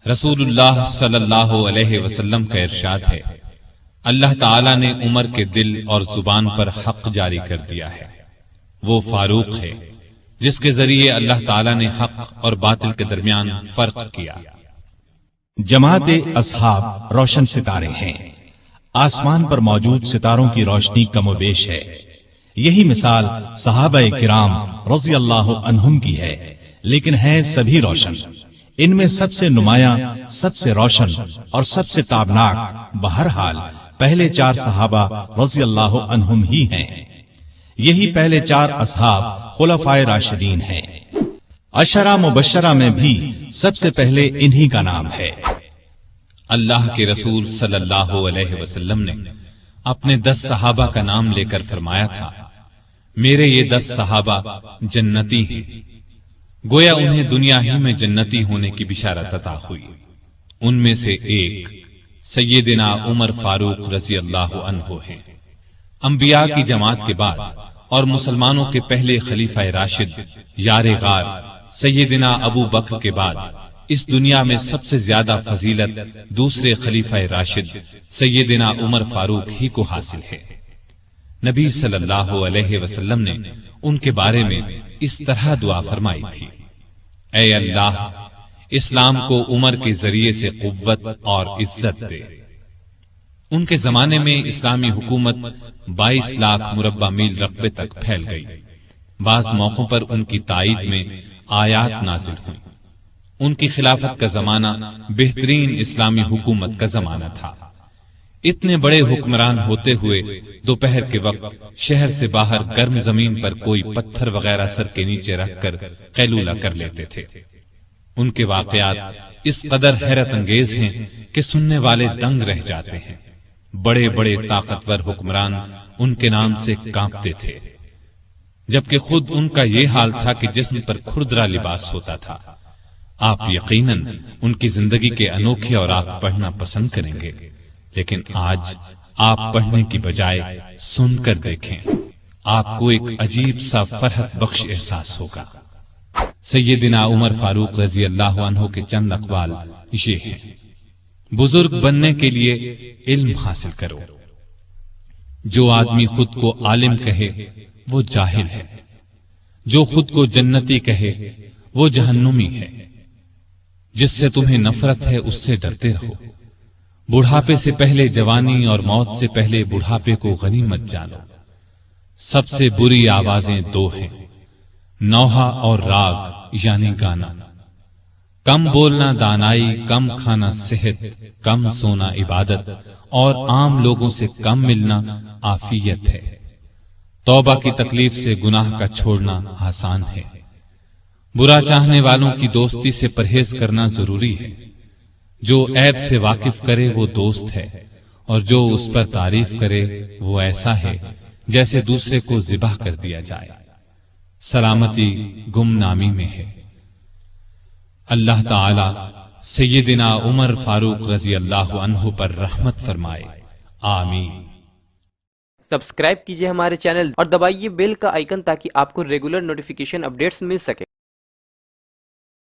رسول اللہ صلی اللہ علیہ وسلم کا ارشاد ہے، اللہ تعالیٰ نے عمر کے دل اور زبان پر حق جاری کر دیا ہے۔ وہ فاروق ہے جس کے ذریعے اللہ تعالیٰ نے حق اور باطل کے درمیان فرق کیا۔ جماعت اصحاب روشن ستارے ہیں، آسمان پر موجود ستاروں کی روشنی کم و بیش ہے۔ یہی مثال صحابہ کرام رضی اللہ عنہم کی ہے، لیکن ہیں سبھی روشن۔ ان میں سب سے نمایاں، سب سے روشن اور سب سے تابناک بہرحال پہلے چار صحابہ رضی اللہ عنہم ہی ہیں۔ یہی پہلے چار اصحاب خلفائے راشدین ہیں۔ عشرہ مبشرہ میں بھی سب سے پہلے انہی کا نام ہے۔ اللہ کے رسول صلی اللہ علیہ وسلم نے اپنے 10 صحابہ کا نام لے کر فرمایا تھا، میرے یہ 10 صحابہ جنتی ہیں۔ گویا انہیں دنیا ہی میں جنتی ہونے کی بشارت عطا ہوئی۔ ان میں سے ایک سیدنا عمر فاروق رضی اللہ عنہ ہیں۔ انبیاء کی جماعت کے بعد اور مسلمانوں کے پہلے خلیفہ راشد یار غار سیدنا ابو بکر کے بعد اس دنیا میں سب سے زیادہ فضیلت دوسرے خلیفہ راشد سیدنا عمر فاروق ہی کو حاصل ہے۔ نبی صلی اللہ علیہ وسلم نے ان کے بارے میں اس طرح دعا فرمائی تھی، اے اللہ اسلام کو عمر کے ذریعے سے قوت اور عزت دے۔ ان کے زمانے میں اسلامی حکومت 22 لاکھ مربع میل رقبے تک پھیل گئی۔ بعض موقعوں پر ان کی تائید میں آیات نازل ہوئیں۔ ان کی خلافت کا زمانہ بہترین اسلامی حکومت کا زمانہ تھا۔ اتنے بڑے حکمران ہوتے ہوئے دوپہر کے وقت شہر سے باہر گرم زمین پر کوئی پتھر وغیرہ سر کے نیچے رکھ کر قیلولہ کر لیتے تھے۔ ان کے واقعات اس قدر حیرت انگیز ہیں کہ سننے والے دنگ رہ جاتے ہیں۔ بڑے بڑے طاقتور حکمران ان کے نام سے کانپتے تھے، جبکہ خود ان کا یہ حال تھا کہ جسم پر کھردرا لباس ہوتا تھا۔ آپ یقیناً ان کی زندگی کے انوکھے اوراق پڑھنا پسند کریں گے، لیکن آج آپ پڑھنے کی بجائے سن کر دیکھیں، آپ کو ایک عجیب سا فرحت بخش احساس ہوگا۔ سیدنا عمر فاروق رضی اللہ عنہ کے چند اقوال یہ ہیں، بزرگ بننے کے لیے علم حاصل کرو۔ جو آدمی خود کو عالم کہے وہ جاہل ہے، جو خود کو جنتی کہے وہ جہنمی ہے۔ جس سے تمہیں نفرت ہے اس سے ڈرتے رہو۔ بڑھاپے سے پہلے جوانی اور موت سے پہلے بڑھاپے کو غنیمت جانو۔ سب سے بری آوازیں 2 ہیں، نوحہ اور راگ یعنی گانا۔ کم بولنا دانائی، کم کھانا صحت، کم سونا عبادت، اور عام لوگوں سے کم ملنا عافیت ہے۔ توبہ کی تکلیف سے گناہ کا چھوڑنا آسان ہے۔ برا چاہنے والوں کی دوستی سے پرہیز کرنا ضروری ہے۔ جو عیب سے واقف کرے وہ دوست ہے، اور جو اس پر تعریف کرے وہ ایسا ہے جیسے دوسرے کو ذبح کر دیا جائے۔ سلامتی گمنامی میں ہے۔ اللہ تعالی سیدنا عمر فاروق رضی اللہ عنہ پر رحمت فرمائے، آمین۔ سبسکرائب کیجئے ہمارے چینل اور دبائیے بیل کا آئیکن تاکہ آپ کو ریگولر نوٹیفیکیشن اپڈیٹس مل سکے۔